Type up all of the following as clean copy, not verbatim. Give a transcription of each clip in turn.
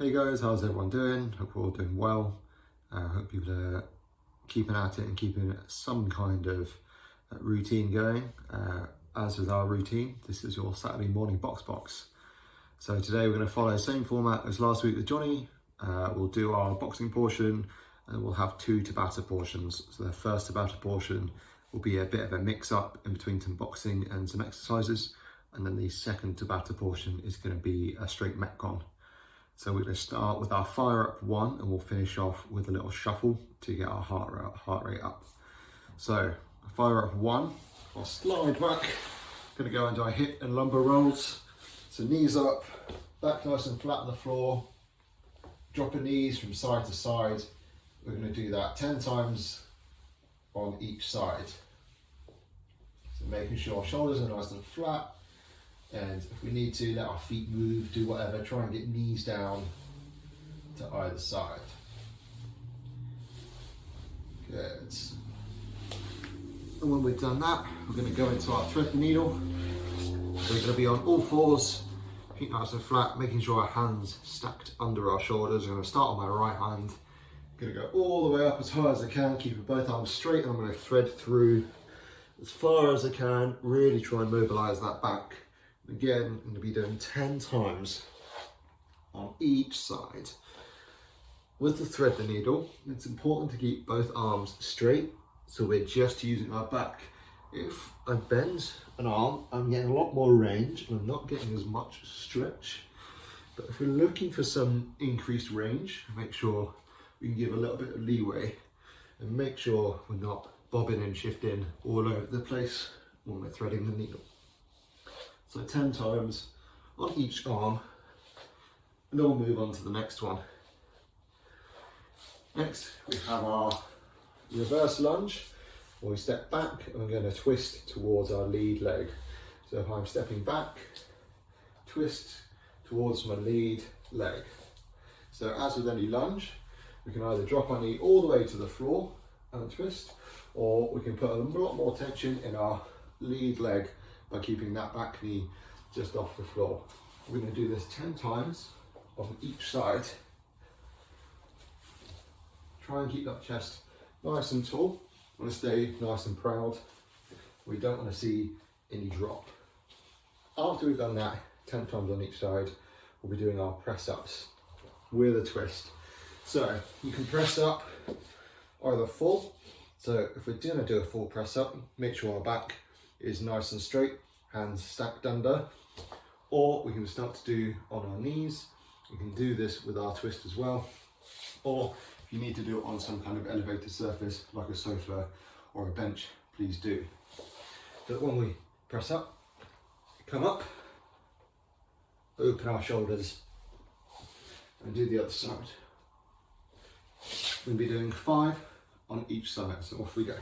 Hey guys, how's everyone doing? Hope we're all doing well. Hope people are keeping at it and keeping some kind of routine going. As with our routine, this is your Saturday morning BoxBox. So today we're going to follow the same format as last week with Johnny. We'll do our boxing portion and we'll have 2 Tabata portions. So the first Tabata portion will be a bit of a mix up in between some boxing and some exercises. And then the second Tabata portion is going to be a straight Metcon. So we're going to start with our fire up 1 and we'll finish off with a little shuffle to get our heart rate up. So fire up 1, I'll slide back, going to go into our hip and lumbar rolls. So knees up, back nice and flat on the floor, dropping knees from side to side. We're going to do that 10 times on each side. So making sure our shoulders are nice and flat. And if we need to, let our feet move, do whatever, try and get knees down to either side. Good. And when we've done that, we're going to go into our thread the needle. So we're going to be on all fours, feet nice and flat, making sure our hands stacked under our shoulders. I'm going to start on my right hand. I'm going to go all the way up as high as I can, keeping both arms straight, and I'm going to thread through as far as I can, really try and mobilize that back. Again, I'm going to be doing 10 times on each side. With the thread the needle, it's important to keep both arms straight, so we're just using our back. If I bend an arm, I'm getting a lot more range and I'm not getting as much stretch. But if we're looking for some increased range, make sure we can give a little bit of leeway and make sure we're not bobbing and shifting all over the place when we're threading the needle. So 10 times on each arm, and then we'll move on to the next one. Next, we have our reverse lunge, where we step back and we're going to twist towards our lead leg. So if I'm stepping back, twist towards my lead leg. So as with any lunge, we can either drop our knee all the way to the floor and twist, or we can put a lot more tension in our lead leg by keeping that back knee just off the floor. We're going to do this 10 times on each side. Try and keep that chest nice and tall. We want to stay nice and proud. We don't want to see any drop. After we've done that 10 times on each side, we'll be doing our press ups with a twist. So you can press up either full. So if we're going to do a full press up, make sure our back is nice and straight, hands stacked under, or we can start to do on our knees. We can do this with our twist as well, or if you need to do it on some kind of elevated surface like a sofa or a bench, please do. But when we press up, come up, open our shoulders and do the other side. We'll be doing 5 on each side, so off we go.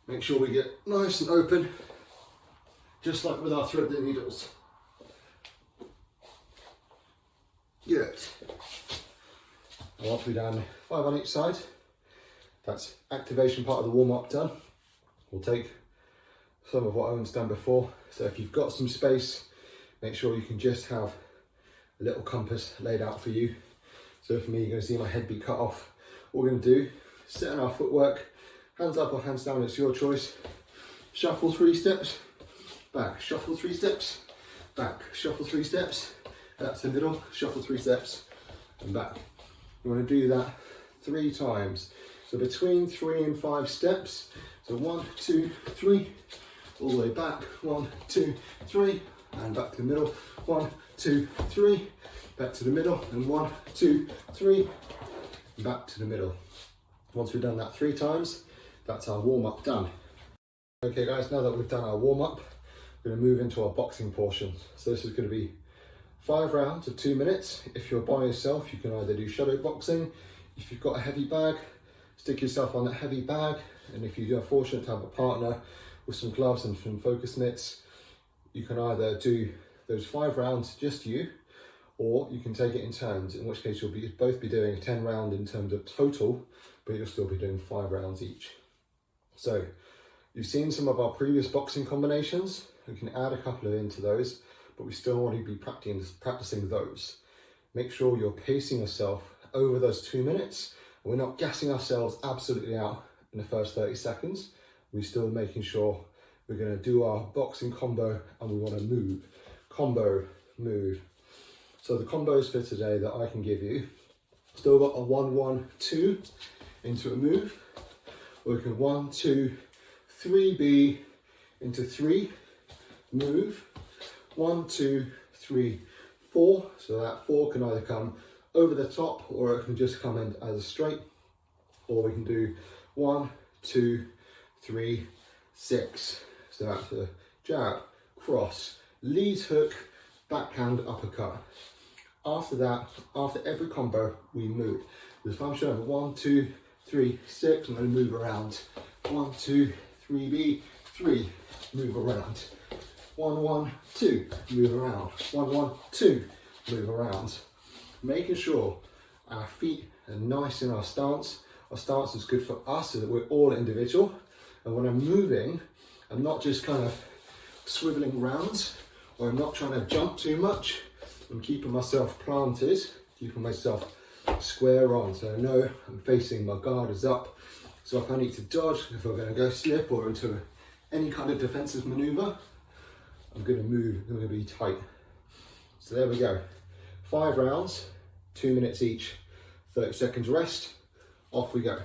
Make sure we get nice and open, just like with our thread the needles. Good. And once we've done 5 on each side, that's activation part of the warm-up done. We'll take some of what Owen's done before. So if you've got some space, make sure you can just have a little compass laid out for you. So for me, you're going to see my head be cut off. What we're going to do, sit on our footwork, hands up or hands down, it's your choice. Shuffle 3 steps, back, shuffle 3 steps, back, shuffle 3 steps, that's the middle, shuffle 3 steps, and back. You want to do that 3 times. So between 3 and 5 steps. So 1, 2, 3, all the way back, 1, 2, 3, and back to the middle, 1, 2, 3, back to the middle, and 1, 2, 3, back to the middle. Once we've done that 3 times, that's our warm-up done. Okay guys, now that we've done our warm-up, we're going to move into our boxing portion. So this is going to be 5 rounds of 2 minutes. If you're by yourself, you can either do shadow boxing. If you've got a heavy bag, stick yourself on that heavy bag. And if you are fortunate to have a partner with some gloves and some focus mitts, you can either do those 5 rounds just you, or you can take it in turns, in which case you'll both be doing a 10 round in terms of total, but you'll still be doing 5 rounds each. So you've seen some of our previous boxing combinations. We can add a couple of into those, but we still want to be practicing those. Make sure you're pacing yourself over those 2 minutes. We're not gassing ourselves absolutely out in the first 30 seconds. We're still making sure we're going to do our boxing combo and we want to move. Combo, move. So the combos for today that I can give you, still got a 1-1-2 into a move. Working 1-2 3B into 3, move, 1-2 3 4. So that 4 can either come over the top or it can just come in as a straight, or we can do 1 2 3 6. So that's a jab, cross, lead hook, backhand, uppercut. After that, after every combo, we move. If I'm showing 1 2 3 6, I'm going to move around. 1 2 3B 3, move around. 1 1 2, move around. 1 1 2, move around. Making sure our feet are nice in our stance. Our stance is good for us so that we're all individual. And when I'm moving, I'm not just kind of swiveling round, or I'm not trying to jump too much. I'm keeping myself planted, keeping myself square on. So I know I'm facing, my guard is up. So if I need to dodge, if I'm going to go slip or into any kind of defensive maneuver, I'm going to move, I'm going to be tight. So there we go. 5 rounds, 2 minutes each, 30 seconds rest, off we go.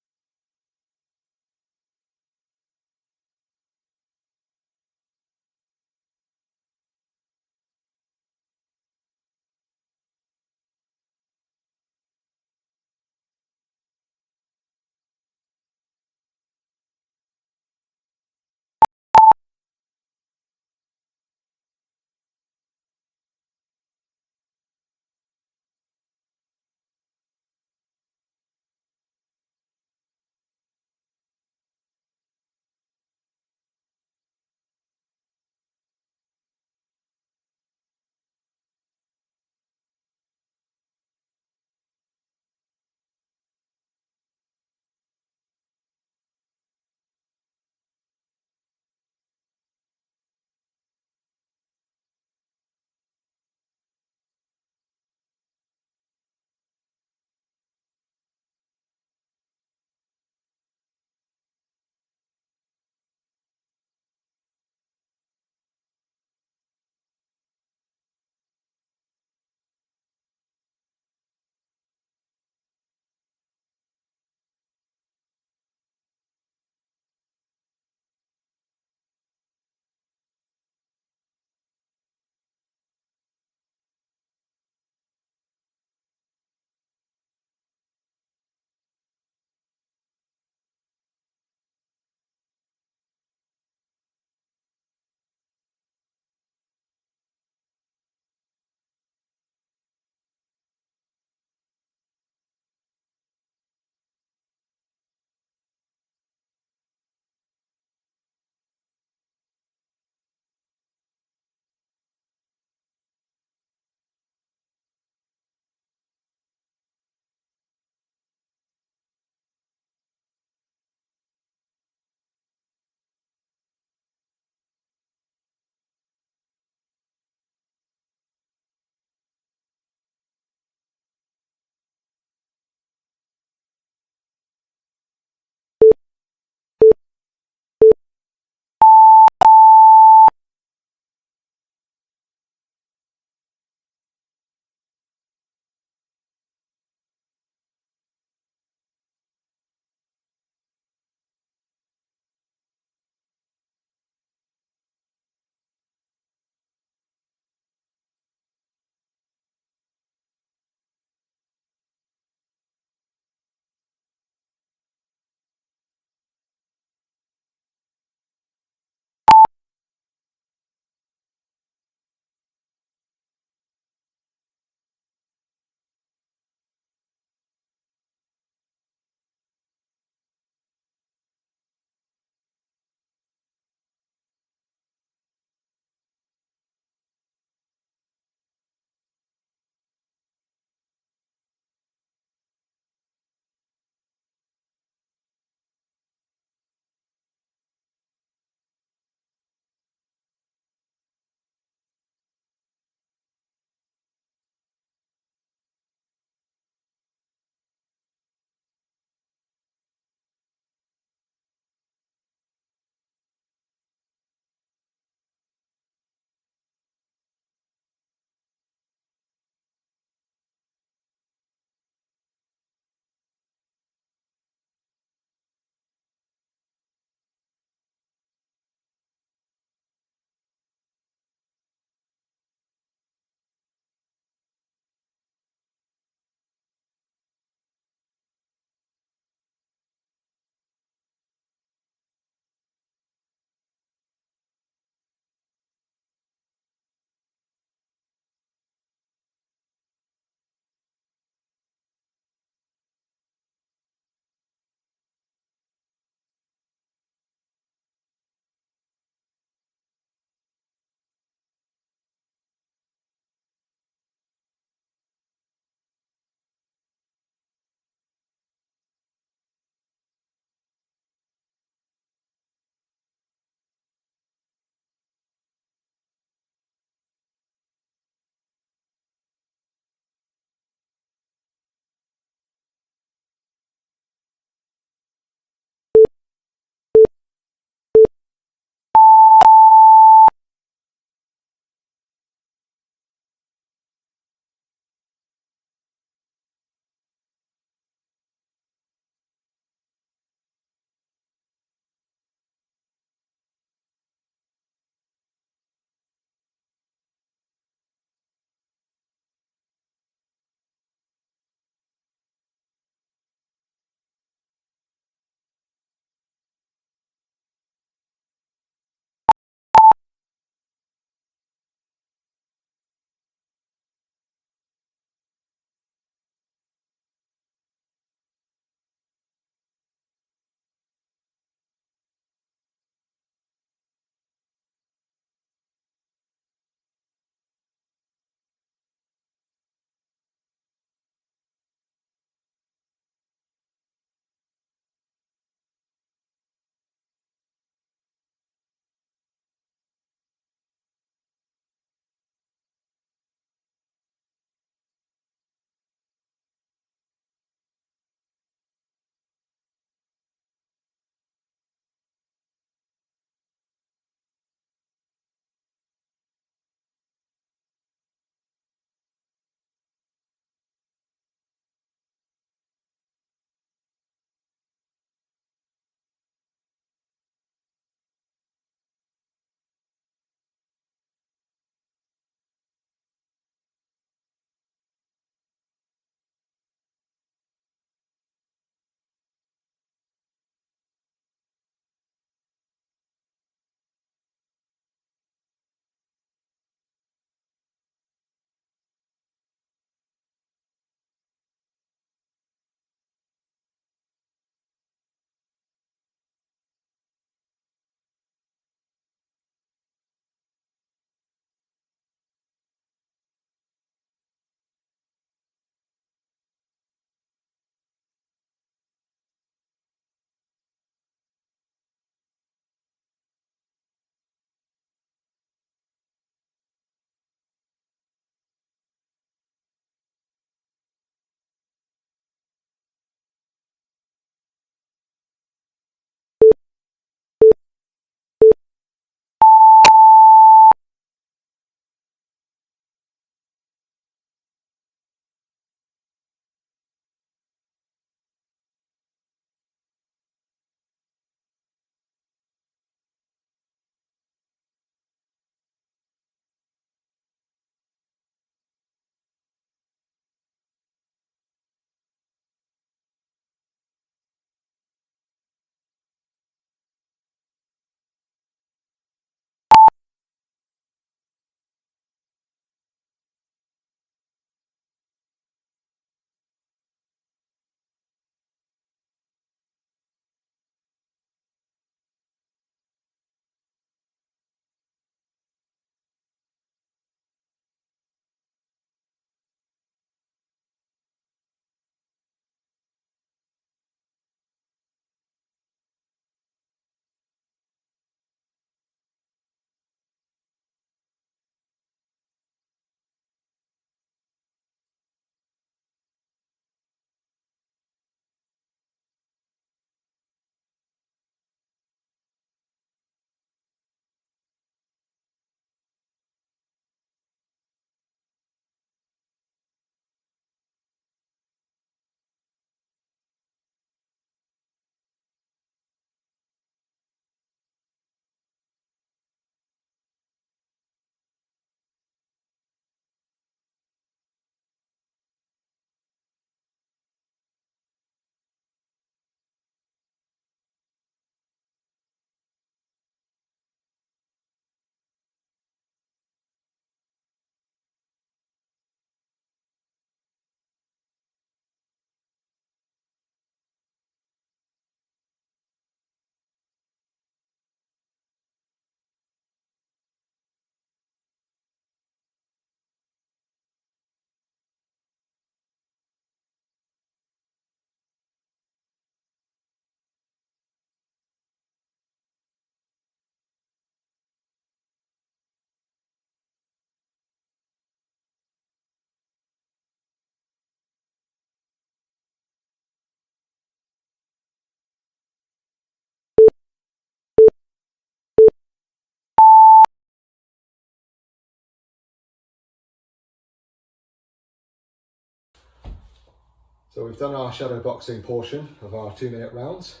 So we've done our shadow boxing portion of our 2-minute rounds.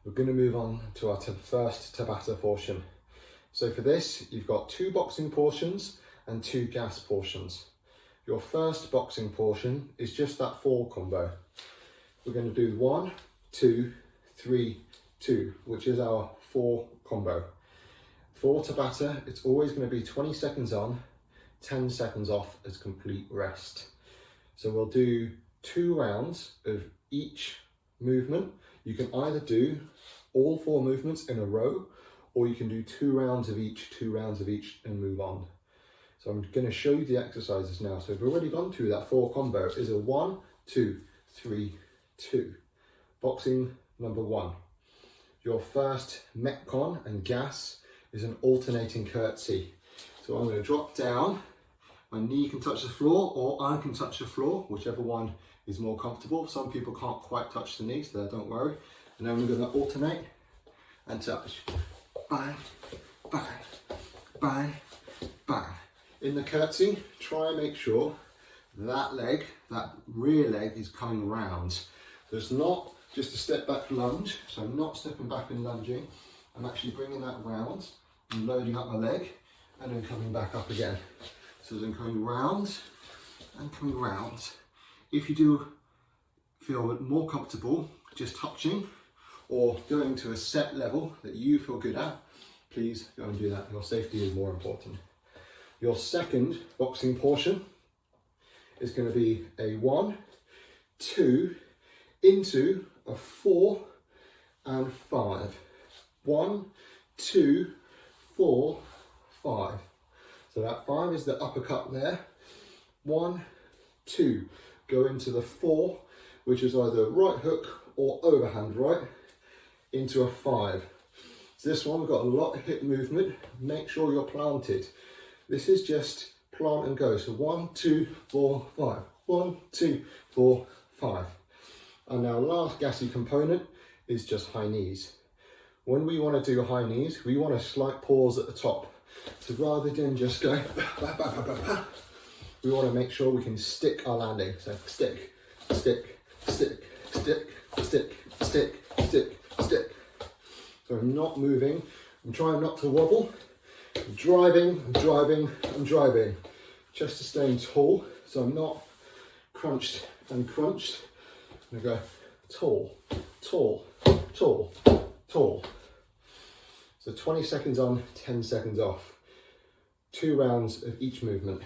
We're going to move on to our first Tabata portion. So for this, you've got 2 boxing portions and 2 gas portions. Your first boxing portion is just that 4 combo. We're going to do 1, 2, 3, 2, which is our 4 combo. For Tabata, it's always going to be 20 seconds on, 10 seconds off as complete rest. So we'll do 2 rounds of each movement. You can either do all 4 movements in a row, or you can do 2 rounds of each, 2 rounds of each, and move on. So I'm going to show you the exercises now. So we've already gone through that 4 combo. It is a 1, 2, 3, 2. Boxing number 1. Your first Metcon and gas is an alternating curtsy. So I'm going to drop down. My knee can touch the floor, or I can touch the floor, whichever one is more comfortable. Some people can't quite touch the knee, so don't worry. And then we're going to alternate and touch. Bang, bang, bang, bang. In the curtsy, try and make sure that leg, that rear leg, is coming round. So it's not just a step back lunge, so I'm not stepping back and lunging. I'm actually bringing that round and loading up my leg and then coming back up again. So then coming round and coming round. If you do feel more comfortable just touching or going to a set level that you feel good at, please go and do that. Your safety is more important. Your second boxing portion is going to be a 1, 2, into a 4 and 5. 1, 2, 4, 5. So that 5 is the uppercut there. 1, 2, go into the 4, which is either right hook or overhand right, into a 5. So this one, we've got a lot of hip movement. Make sure you're planted. This is just plant and go. So 1, 2, 4, 5. 1, 2, 4, 5. And our last gassy component is just high knees. When we want to do high knees, we want a slight pause at the top. So rather than just go, we want to make sure we can stick our landing. So stick, stick, stick, stick, stick, stick, stick, stick. So I'm not moving. I'm trying not to wobble. I'm driving, I'm driving, I'm driving. Chest is staying tall, so I'm not crunched and crunched. I'm going to go tall, tall, tall, tall. So 20 seconds on, 10 seconds off. 2 rounds of each movement.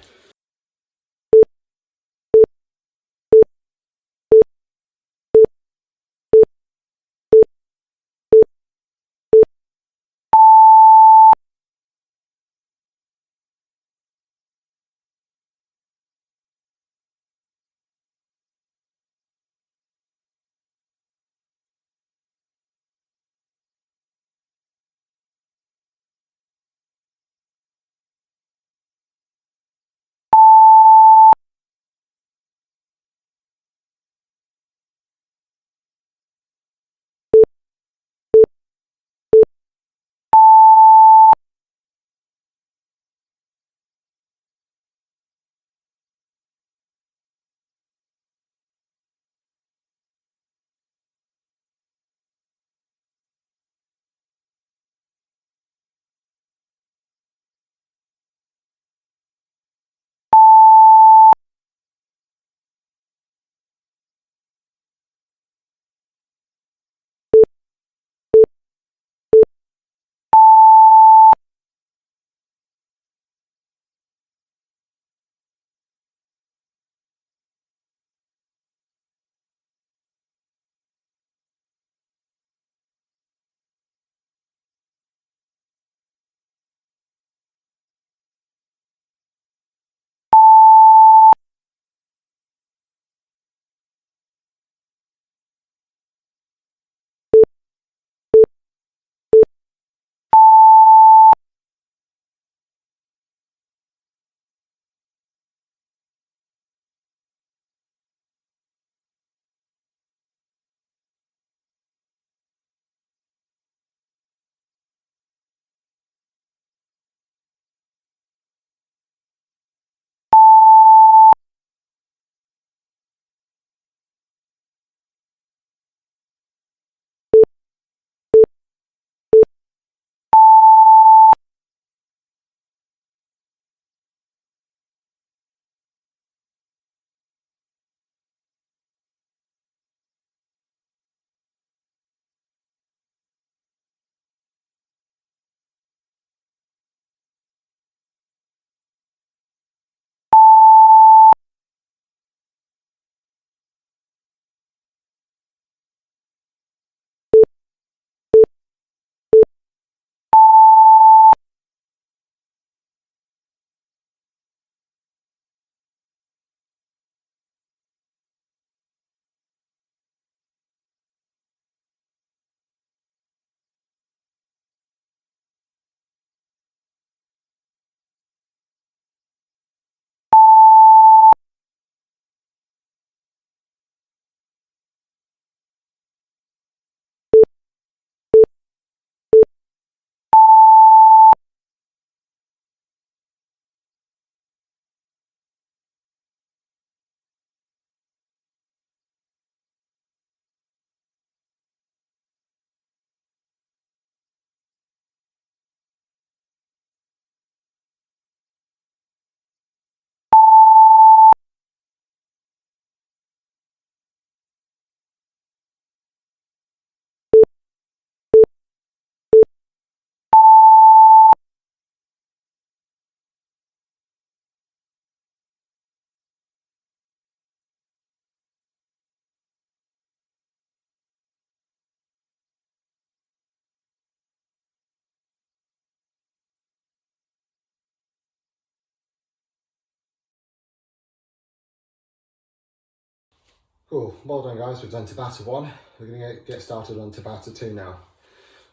Cool, well done guys, we've done Tabata 1. We're going to get started on Tabata 2 now.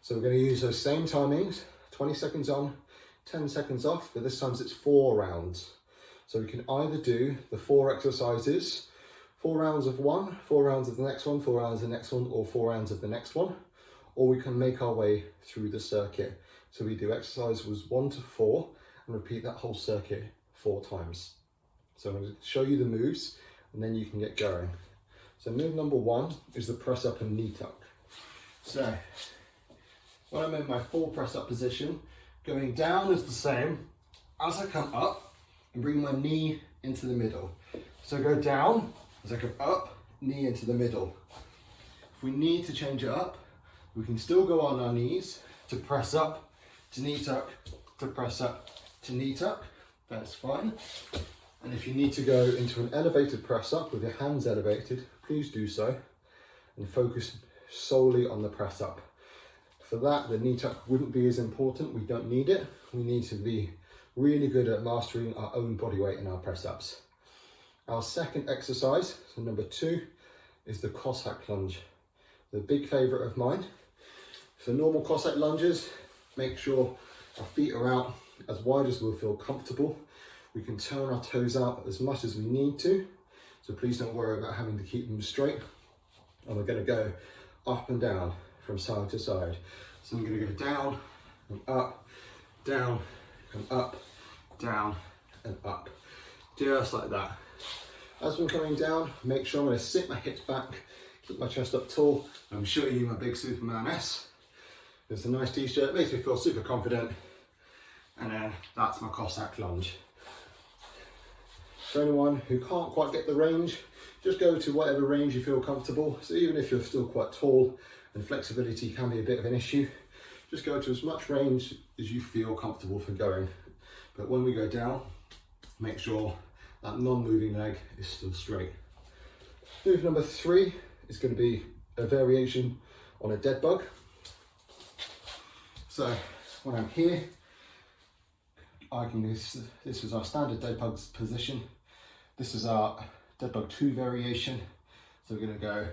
So we're going to use those same timings, 20 seconds on, 10 seconds off, but this time it's 4 rounds. So we can either do the 4 exercises, 4 rounds of one, 4 rounds of the next one, 4 rounds of the next one, or 4 rounds of the next one, or we can make our way through the circuit. So we do exercises 1 to 4 and repeat that whole circuit 4 times. So I'm going to show you the moves and then you can get going. So move number 1 is the press up and knee tuck. So when I'm in my full press up position, going down is the same as I come up and bring my knee into the middle. So go down as I come up, knee into the middle. If we need to change it up, we can still go on our knees to press up, to knee tuck, to press up, to knee tuck. That's fine. And if you need to go into an elevated press up with your hands elevated, please do so and focus solely on the press up. For that, the knee tuck wouldn't be as important. We don't need it. We need to be really good at mastering our own body weight in our press ups. Our second exercise, so number 2, is the Cossack lunge. The big favorite of mine. For normal Cossack lunges, make sure our feet are out as wide as we'll feel comfortable. We can turn our toes out as much as we need to, so please don't worry about having to keep them straight. And we're going to go up and down from side to side. So I'm going to go down and up, down and up, down and up, just like that. As we're coming down, make sure I'm going to sit my hips back, keep my chest up tall. I'm showing you my big Superman S. It's a nice t-shirt, makes me feel super confident. And then that's my Cossack lunge. For anyone who can't quite get the range, just go to whatever range you feel comfortable. So even if you're still quite tall and flexibility can be a bit of an issue, just go to as much range as you feel comfortable for going. But when we go down, make sure that non-moving leg is still straight. Move number 3 is going to be a variation on a dead bug. So when I'm here, I can this is our standard dead bug position. This is our dead bug 2 variation. So we're going to go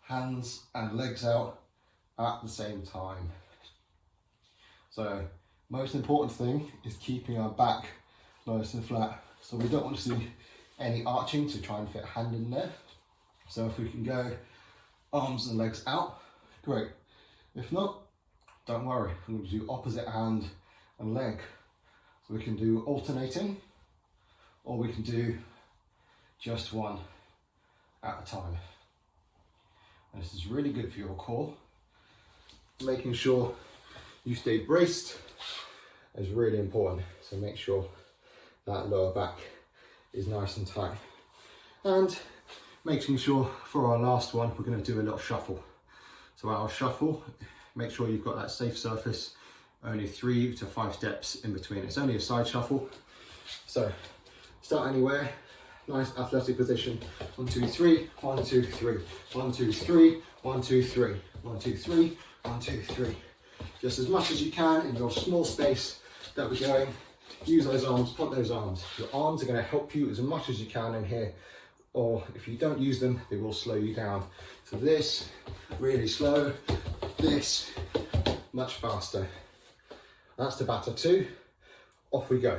hands and legs out at the same time. So most important thing is keeping our back nice and flat. So we don't want to see any arching to try and fit a hand in there. So if we can go arms and legs out, great. If not, don't worry, we're going to do opposite hand and leg. So we can do alternating, or we can do just one at a time. And this is really good for your core. Making sure you stay braced is really important. So make sure that lower back is nice and tight. And making sure for our last one, we're going to do a little shuffle. So our shuffle, make sure you've got that safe surface, only 3 to 5 steps in between. It's only a side shuffle. So start anywhere, nice athletic position. 1, 2, 3, 1, 2, 3, 1, 2, 3, 1, 2, 3, 1, 2, 3, 1, 2, 3. Just as much as you can in your small space that we're going. Use those arms, point those arms. Your arms are going to help you as much as you can in here, or if you don't use them, they will slow you down. So this, really slow, this, much faster. That's Tabata 2, off we go.